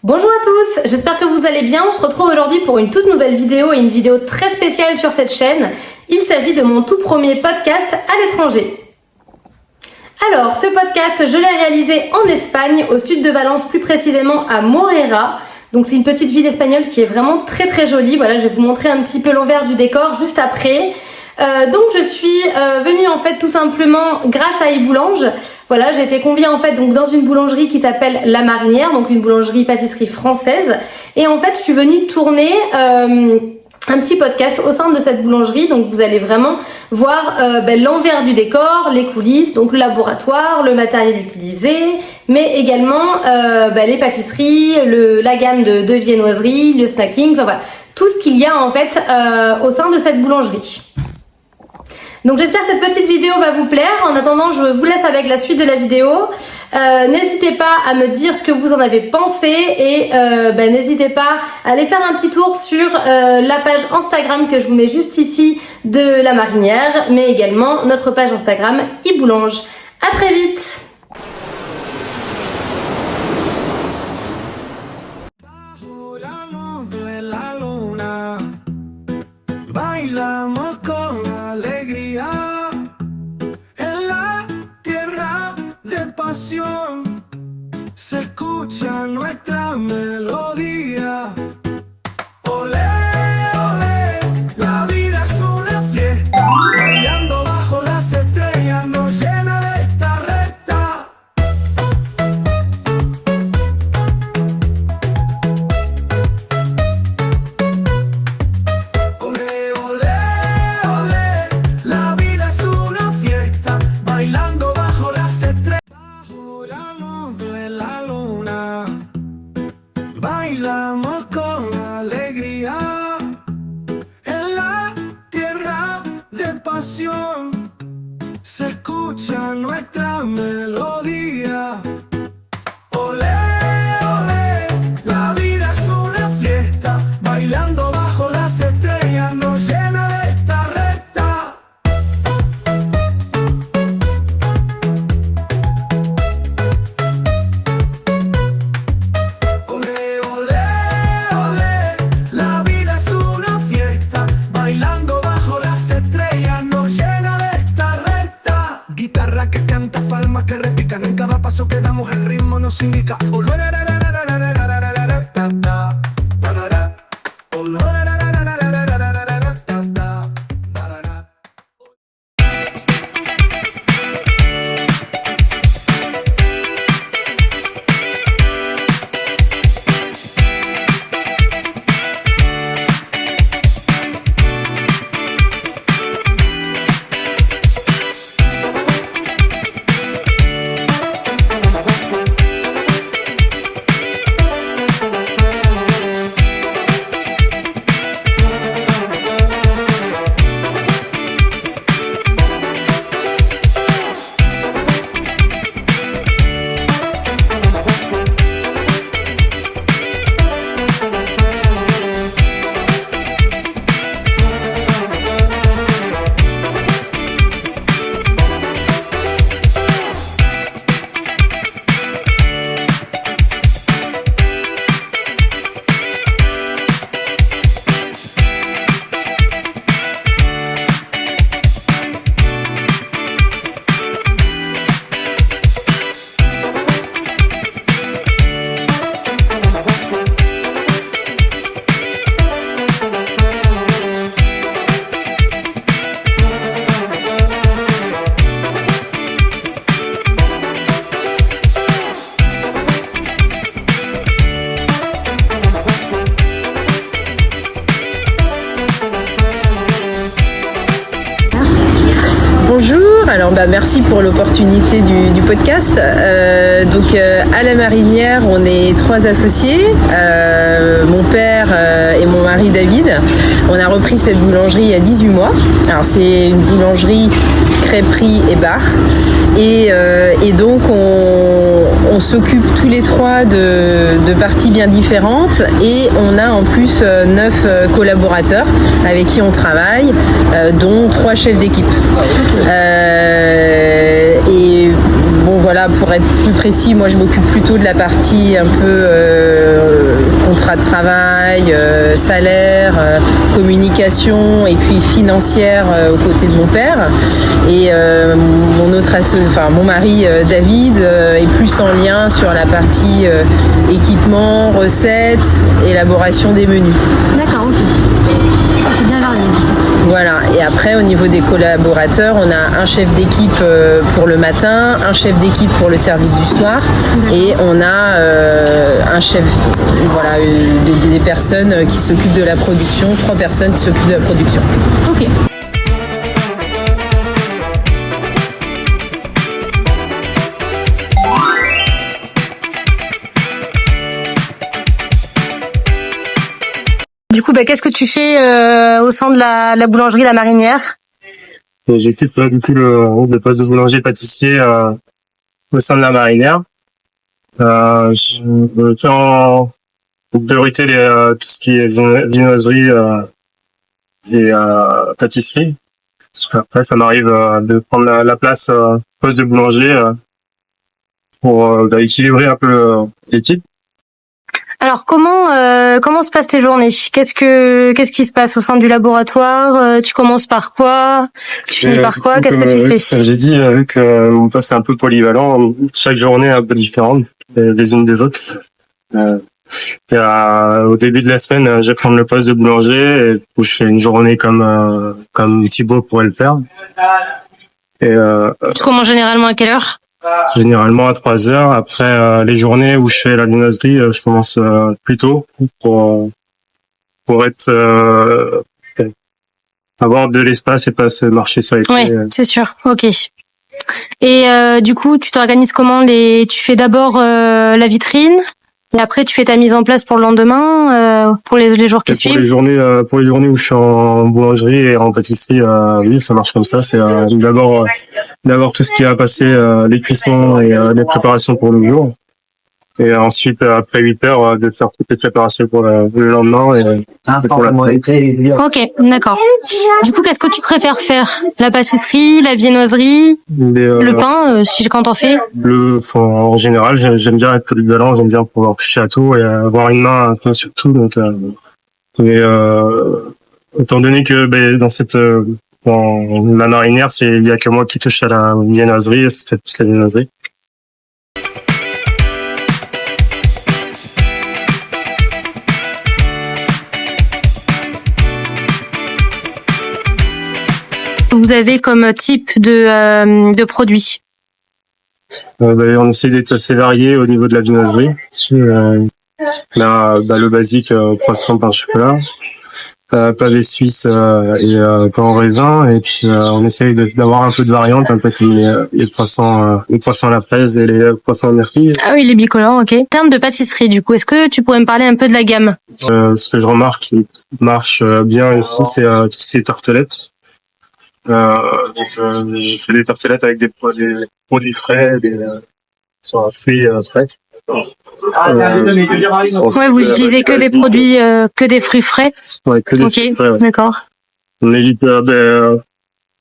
Bonjour à tous, j'espère que vous allez bien. On se retrouve aujourd'hui pour une toute nouvelle vidéo et une vidéo très spéciale sur cette chaîne. Il s'agit de mon tout premier podcast à l'étranger. Alors, ce podcast, je l'ai réalisé en Espagne, au sud de Valence, plus précisément à Morera. Donc c'est une petite ville espagnole qui est vraiment très très jolie. Voilà, je vais vous montrer un petit peu l'envers du décor juste après. Donc je suis venue en fait tout simplement grâce à eBoulange. Voilà, j'ai été conviée en fait donc dans une boulangerie qui s'appelle La Marinière, donc une boulangerie-pâtisserie française. Et en fait, je suis venue tourner un petit podcast au sein de cette boulangerie. Donc vous allez vraiment voir l'envers du décor, les coulisses, donc le laboratoire, le matériel utilisé, mais également les pâtisseries, la gamme de viennoiseries, le snacking, enfin voilà, tout ce qu'il y a en fait au sein de cette boulangerie. Donc j'espère que cette petite vidéo va vous plaire. En attendant, je vous laisse avec la suite de la vidéo. N'hésitez pas à me dire ce que vous en avez pensé et n'hésitez pas à aller faire un petit tour sur la page Instagram que je vous mets juste ici de La Marinière, mais également notre page Instagram eBoulange. À très vite. Bailamos con alegría en la tierra de pasión. Se escucha nuestra melodía. Olé, olé, la vida es una fiesta. Bailando bajo las estrellas nos llena de esta recta. Bailamos con alegría en la tierra de pasión. Se escucha nuestra melodía. Olé, olé, la vida es una fiesta. Bailando bajo las estrellas nos llena de esta recta. Que canta, palmas que repican, en cada paso que damos el ritmo nos indica. Bonjour, alors merci pour l'opportunité du podcast. À La Marinière, on est 3 associés, mon père et mon mari David. On a repris cette boulangerie il y a 18 mois. Alors c'est une boulangerie crêperie et bar. Et donc on s'occupe tous les 3 de parties bien différentes et on a en plus 9 collaborateurs avec qui on travaille, dont 3 chefs d'équipe. Et bon voilà, pour être plus précis, moi je m'occupe plutôt de la partie un peu contrat de travail, salaire, communication et puis financière aux côtés de mon père. Et mon mari David est plus en lien sur la partie équipement, recettes, élaboration des menus. D'accord, ok. C'est bien varié. Voilà, et après au niveau des collaborateurs, on a un chef d'équipe pour le matin, un chef d'équipe pour le service du soir et on a un chef, voilà, des personnes qui s'occupent de la production, 3 personnes qui s'occupent de la production. Ok. Du coup, qu'est-ce que tu fais au sein de la boulangerie La Marinière? J'occupe du coup le poste de boulanger-pâtissier au sein de La Marinière. Je fais en priorité tout ce qui est viennoiserie et pâtisserie. Après, ça m'arrive de prendre la place poste de boulanger pour équilibrer un peu l'équipe. Alors comment se passent tes journées? Qu'est-ce qui se passe au sein du laboratoire? Tu commences par quoi? Tu finis par quoi? Qu'est-ce que tu fais? Comme j'ai dit, vu que mon poste est un peu polyvalent, chaque journée est un peu différente les unes des autres. Au début de la semaine, je vais prendre le poste de boulanger où je fais une journée comme Thibaut pourrait le faire. Et Tu commences généralement à quelle heure? Généralement à 3 heures. Après les journées où je fais la viennoiserie, je commence plus tôt pour être avoir de l'espace et pas se marcher sur les pieds. Oui, c'est sûr. Ok. Et du coup, tu t'organises comment? Tu fais d'abord la vitrine et après tu fais ta mise en place pour le lendemain, pour les jours qui suivent. Pour les journées où je suis en boulangerie et en pâtisserie, oui, ça marche comme ça. C'est d'abord tout ce qui a passé les cuissons et les préparations pour le jour. Et ensuite, après 8 heures, de faire toutes les préparations pour le lendemain et pour la nuit. Ok, d'accord. Du coup, qu'est-ce que tu préfères faire? La pâtisserie, la viennoiserie, le pain, quand t'en fais? En général, j'aime bien être polyvalent, j'aime bien pouvoir toucher à tout et avoir une main un peu sur tout. Donc, étant donné que dans La Marinière, il y a que moi qui touche à la viennoiserie, c'est plus la viennoiserie. Vous avez comme type de produits? On essaie d'être assez varié au niveau de la viennoiserie. Le basique, croissant pain chocolat, pavé suisse et pain au raisin. Et puis on essaye d'avoir un peu de variante, un peu comme les croissants à la fraise et les croissants à myrtille. Ah oui, les bicolores, ok. En termes de pâtisserie, du coup, est-ce que tu pourrais me parler un peu de la gamme? Ce que je remarque qui marche bien ici, c'est tout ce qui est tartelettes. Je fais des tartelettes avec des produits frais, sur un fruit frais. Ouais, vous utilisez que des produits, que des fruits frais? Ouais, que des fruits frais, ouais. D'accord. On évite, dans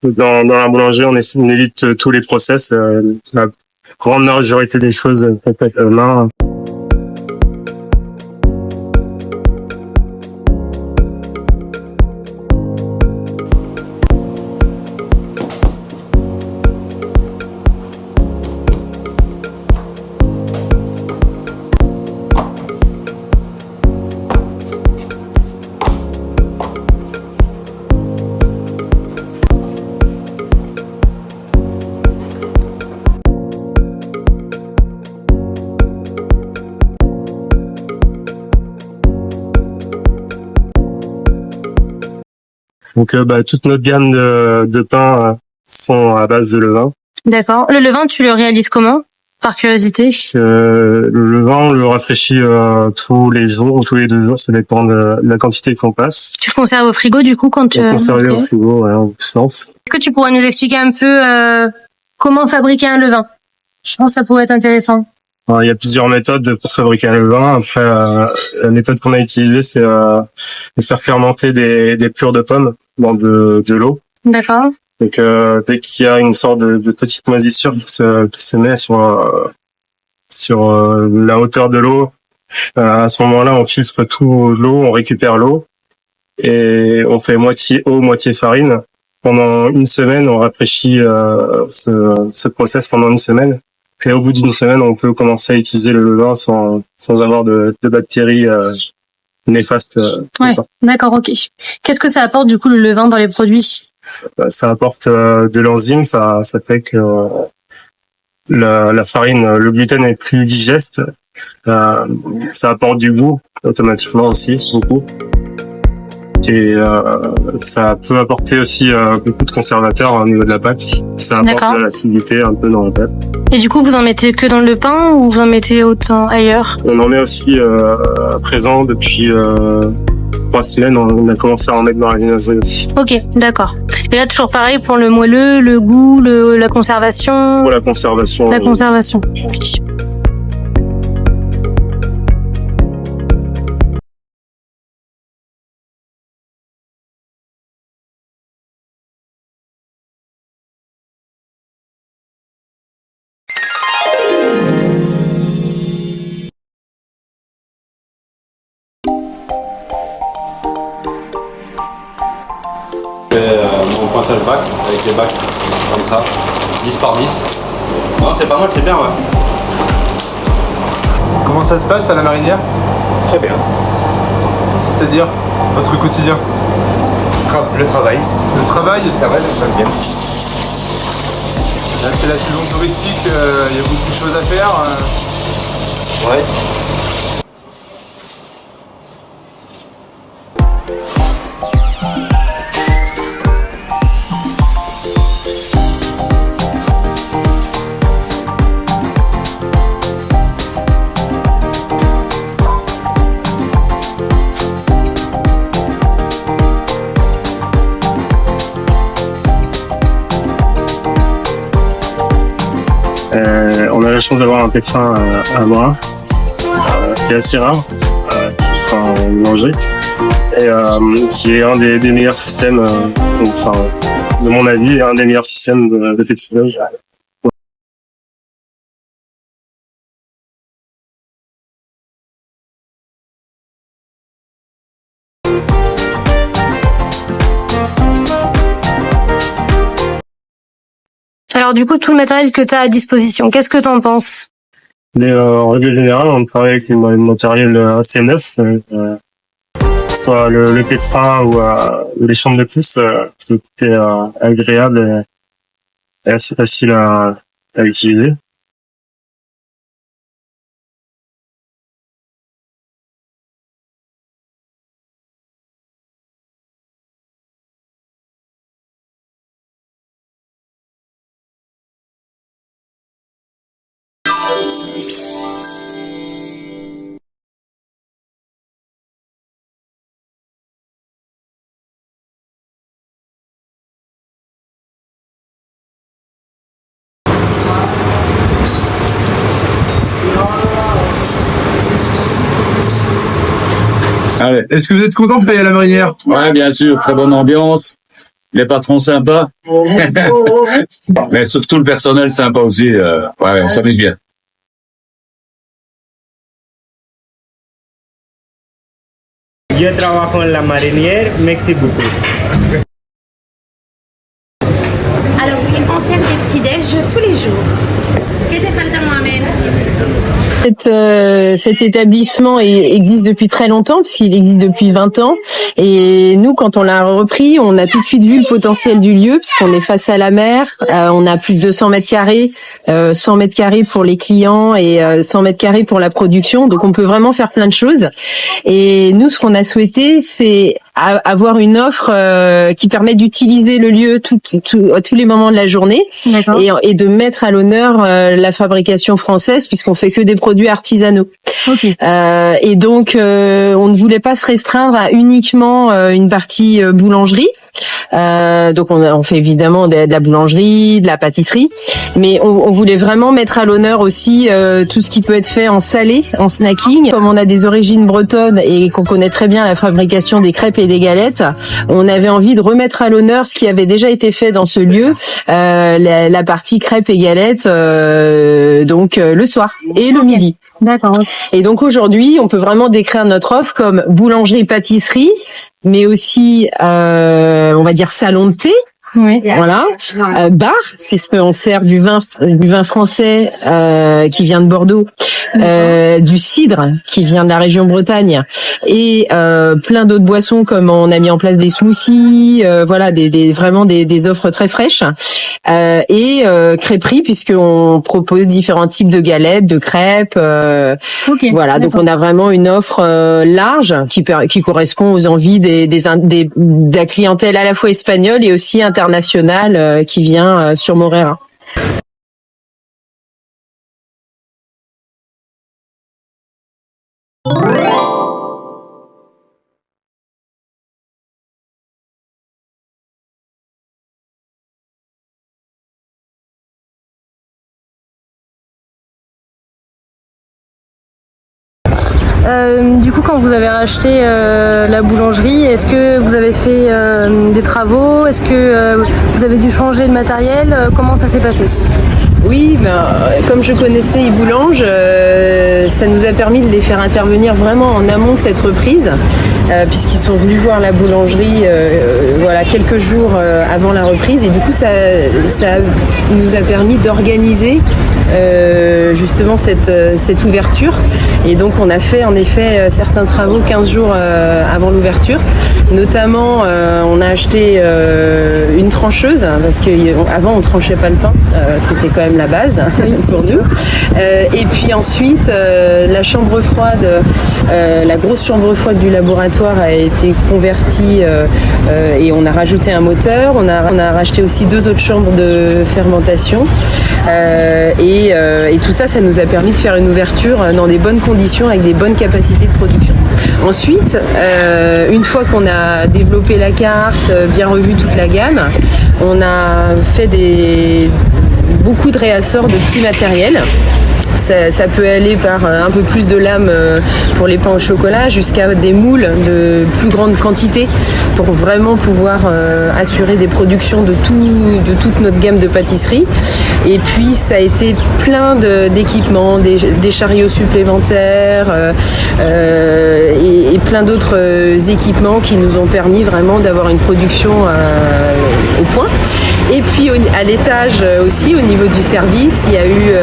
la boulangerie, on évite tous les process. La grande majorité des choses faites avec la main. Donc toute notre gamme de pains sont à base de levain. D'accord. Le levain, tu le réalises comment? Par curiosité. Le levain, on le rafraîchit tous les jours ou tous les 2 jours, ça dépend de la quantité qu'on passe. Tu le conserves au frigo du coup quand tu... On conserve okay. au frigo, ouais, en distance. Est-ce que tu pourrais nous expliquer un peu comment fabriquer un levain? Je pense que ça pourrait être intéressant. Alors, il y a plusieurs méthodes pour fabriquer un levain. Après, la méthode qu'on a utilisée, c'est de faire fermenter des pures de pommes dans de l'eau. D'accord. Donc dès qu'il y a une sorte de petite moisissure qui se met sur la hauteur de l'eau, À ce moment-là, on filtre tout l'eau, on récupère l'eau et on fait moitié eau, moitié farine. Pendant une semaine, on rafraîchit ce process pendant une semaine. Et au bout d'une semaine, on peut commencer à utiliser le levain sans avoir de bactéries néfastes. Ouais, d'accord, ok. Qu'est-ce que ça apporte du coup le levain dans les produits? Ça apporte de l'enzyme, ça fait que la farine, le gluten est plus digeste. Ça apporte du goût automatiquement aussi, beaucoup. Et ça peut apporter aussi beaucoup de conservateurs au niveau de la pâte. Ça apporte de l'acidité un peu dans la pâte. Et du coup, vous en mettez que dans le pain ou vous en mettez autant ailleurs? On en met aussi à présent depuis 3 semaines. On a commencé à en mettre dans la viennoiserie aussi. Ok, d'accord. Et là, toujours pareil pour le moelleux, le goût, la conservation? Pour la conservation. La conservation. Okay. Mon pointage bac avec les bacs comme ça, 10 par 10. Non, c'est pas mal, c'est bien, ouais. Comment ça se passe à la marinière? Très bien. C'est-à-dire votre quotidien? Le travail. Le travail? Ça va, ça se passe bien. Là c'est la saison touristique, il y a beaucoup de choses à faire. Ouais. On a la chance d'avoir un pétrin à Bras, qui est assez rare, qui sera en boulangerie, et qui est un des meilleurs systèmes, de mon avis, un des meilleurs systèmes de pétrinage. Alors du coup, tout le matériel que tu as à disposition, qu'est-ce que tu en penses? Mais en règle générale, on travaille avec du matériel assez neuf, soit le pétrin ou les chambres de pousse, qui est agréable et assez facile à utiliser. Allez. Est-ce que vous êtes content de travailler à la marinière? Ouais, bien sûr, très bonne ambiance. Les patrons sympas. Mais surtout le personnel sympa aussi. Ouais, on s'amuse bien. Yo trabajo en la marinière, merci beaucoup. Alors oui, on sert des petits-déj tous les jours. ¿Qué te falta, Mohamed? Cet établissement existe depuis très longtemps, puisqu'il existe depuis 20 ans. Et nous, quand on l'a repris, on a tout de suite vu le potentiel du lieu, puisqu'on est face à la mer. On a plus de 200 mètres carrés, 100 mètres carrés pour les clients et 100 mètres carrés pour la production. Donc, on peut vraiment faire plein de choses. Et nous, ce qu'on a souhaité, c'est avoir une offre qui permet d'utiliser le lieu à tous les moments de la journée et de mettre à l'honneur la fabrication française, puisqu'on fait que des produits artisanaux. Okay. Et donc on ne voulait pas se restreindre à uniquement une partie boulangerie. Donc on fait évidemment de la boulangerie, de la pâtisserie, Mais on voulait vraiment mettre à l'honneur aussi tout ce qui peut être fait en salé, en snacking. Comme on a des origines bretonnes et qu'on connaît très bien la fabrication des crêpes et des galettes, on avait envie de remettre à l'honneur ce qui avait déjà été fait dans ce lieu, la partie crêpes et galettes, donc le soir et le midi. D'accord. Et donc aujourd'hui, on peut vraiment décrire notre offre comme boulangerie-pâtisserie, mais aussi, on va dire, salon de thé. Oui. Voilà, bar, puisqu'on sert du vin français qui vient de Bordeaux, du cidre qui vient de la région Bretagne, et plein d'autres boissons, comme on a mis en place des smoothies, voilà, vraiment des offres très fraîches, et crêperie, puisqu'on propose différents types de galettes, de crêpes, voilà. Donc on a vraiment une offre large qui correspond aux envies de la clientèle à la fois espagnole et aussi internationale qui vient sur Morera. Du coup, quand vous avez racheté la boulangerie, est-ce que vous avez fait des travaux? Est-ce que vous avez dû changer le matériel? Comment ça s'est passé? Oui, comme je connaissais Iboulange, ça nous a permis de les faire intervenir vraiment en amont de cette reprise, puisqu'ils sont venus voir la boulangerie voilà, quelques jours avant la reprise, et du coup ça nous a permis d'organiser justement cette ouverture. Et donc on a fait en effet certains travaux 15 jours avant l'ouverture. Notamment, on a acheté une trancheuse, parce qu'avant on tranchait pas le pain, c'était quand même la base pour nous. Et puis ensuite, la chambre froide, la grosse chambre froide du laboratoire a été convertie et on a rajouté un moteur. On a racheté aussi 2 autres chambres de fermentation. Et tout ça, ça nous a permis de faire une ouverture dans des bonnes conditions avec des bonnes capacités de production. Ensuite, une fois qu'on a développé la carte, bien revu toute la gamme, on a fait beaucoup de réassorts de petits matériels. Ça peut aller par un peu plus de lame pour les pains au chocolat jusqu'à des moules de plus grande quantité pour vraiment pouvoir assurer des productions de toute notre gamme de pâtisserie. Et puis ça a été plein d'équipements, des chariots supplémentaires et plein d'autres équipements qui nous ont permis vraiment d'avoir une production au point. Et puis à l'étage aussi, au niveau du service, il y a eu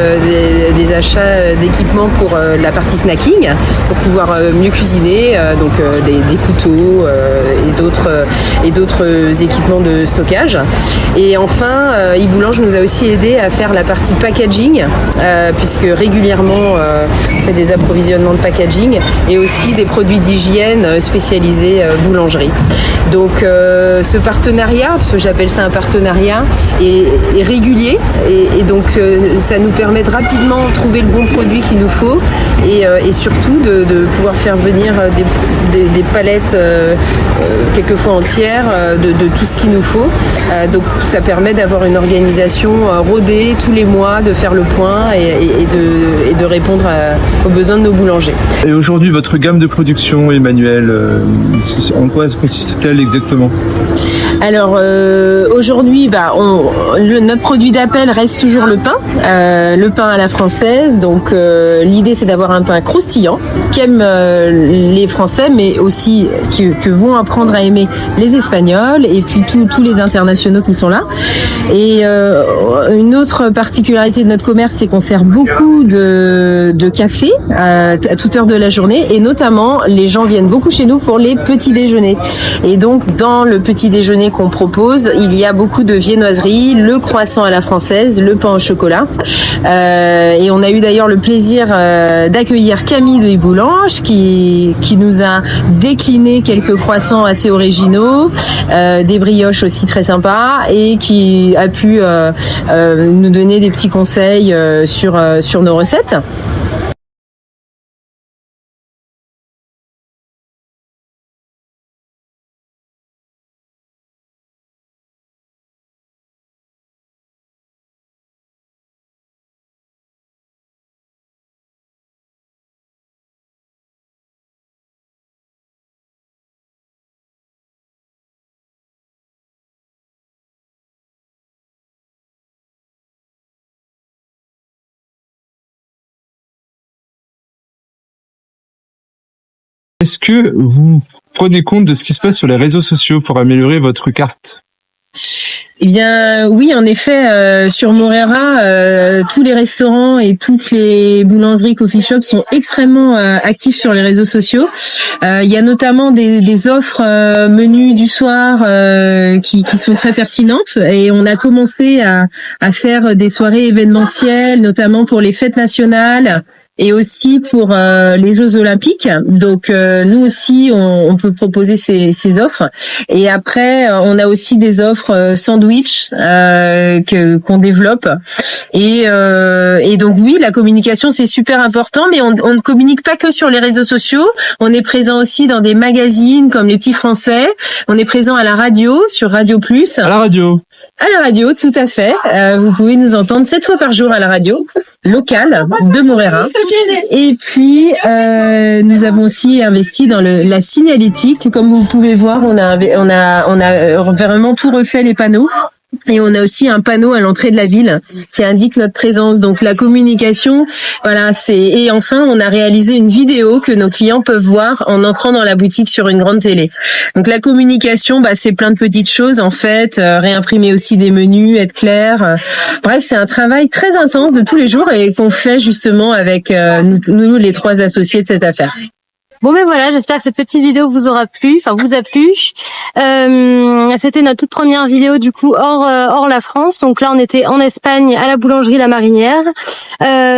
des achats d'équipements pour la partie snacking, pour pouvoir mieux cuisiner, donc des couteaux et d'autres équipements de stockage. Et enfin, Iboulange nous a aussi aidé à faire la partie packaging, puisque régulièrement on fait des approvisionnements de packaging et aussi des produits d'hygiène spécialisés boulangerie. Donc ce partenariat, parce que j'appelle ça un partenariat, est régulier et donc ça nous permet de rapidement trouver le bon produit qu'il nous faut et surtout de pouvoir faire venir des palettes quelquefois entières de tout ce qu'il nous faut. Donc ça permet d'avoir une organisation rodée tous les mois, de faire le point et de répondre aux besoins de nos boulangers. Et aujourd'hui, votre gamme de production, Emmanuel, en quoi consiste-t-elle exactement? Alors aujourd'hui, notre produit d'appel reste toujours le pain à la française. Donc l'idée c'est d'avoir un pain croustillant qu'aiment les Français, mais aussi que vont apprendre à aimer les Espagnols et puis tous les internationaux qui sont là. Et une autre particularité de notre commerce, c'est qu'on sert beaucoup de café à toute heure de la journée, et notamment les gens viennent beaucoup chez nous pour les petits déjeuners. Et donc dans le petit déjeuner qu'on propose, il y a beaucoup de viennoiseries, le croissant à la française, le pain au chocolat. Et on a eu d'ailleurs le plaisir d'accueillir Camille de Iboulange qui nous a décliné quelques croissants assez originaux, des brioches aussi très sympas, et qui a pu nous donner des petits conseils sur nos recettes. Est-ce que vous prenez compte de ce qui se passe sur les réseaux sociaux pour améliorer votre carte? Eh bien, oui, en effet, sur Morera, tous les restaurants et toutes les boulangeries, coffee shops sont extrêmement actifs sur les réseaux sociaux. Il y a notamment des offres menus du soir qui sont très pertinentes, et on a commencé à faire des soirées événementielles, notamment pour les fêtes nationales et aussi pour les Jeux Olympiques. Donc nous aussi on peut proposer ces offres. Et après on a aussi des offres sandwich qu'on développe. Et donc oui, la communication c'est super important, mais on ne communique pas que sur les réseaux sociaux. On est présent aussi dans des magazines comme Les Petits Français. On est présent à la radio, sur Radio Plus. À la radio. À la radio, tout à fait. Vous pouvez nous entendre 7 fois par jour à la radio locale de Morera. Et puis nous avons aussi investi dans la signalétique. Comme vous pouvez voir, on a vraiment tout refait, les panneaux. Et on a aussi un panneau à l'entrée de la ville qui indique notre présence. Donc la communication, voilà, et enfin on a réalisé une vidéo que nos clients peuvent voir en entrant dans la boutique sur une grande télé. Donc la communication, c'est plein de petites choses en fait, réimprimer aussi des menus, être clair. Bref, c'est un travail très intense de tous les jours et qu'on fait justement avec nous les 3 associés de cette affaire. Bon ben voilà, j'espère que cette petite vidéo vous a plu. C'était notre toute première vidéo du coup hors la France. Donc là on était en Espagne à la boulangerie La Marinière.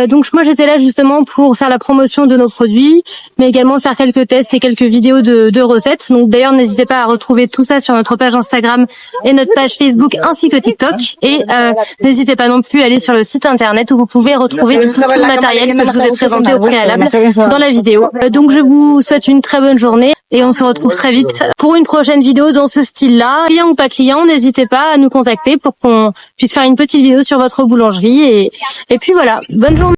Donc moi j'étais là justement pour faire la promotion de nos produits, mais également faire quelques tests et quelques vidéos de recettes. Donc d'ailleurs n'hésitez pas à retrouver tout ça sur notre page Instagram et notre page Facebook ainsi que TikTok. Et n'hésitez pas non plus à aller sur le site internet où vous pouvez retrouver tout le matériel que je vous ai présenté au préalable dans la vidéo. Donc je vous souhaite une très bonne journée et on se retrouve très vite pour une prochaine vidéo dans ce style-là. Client ou pas client, n'hésitez pas à nous contacter pour qu'on puisse faire une petite vidéo sur votre boulangerie et puis voilà, bonne journée.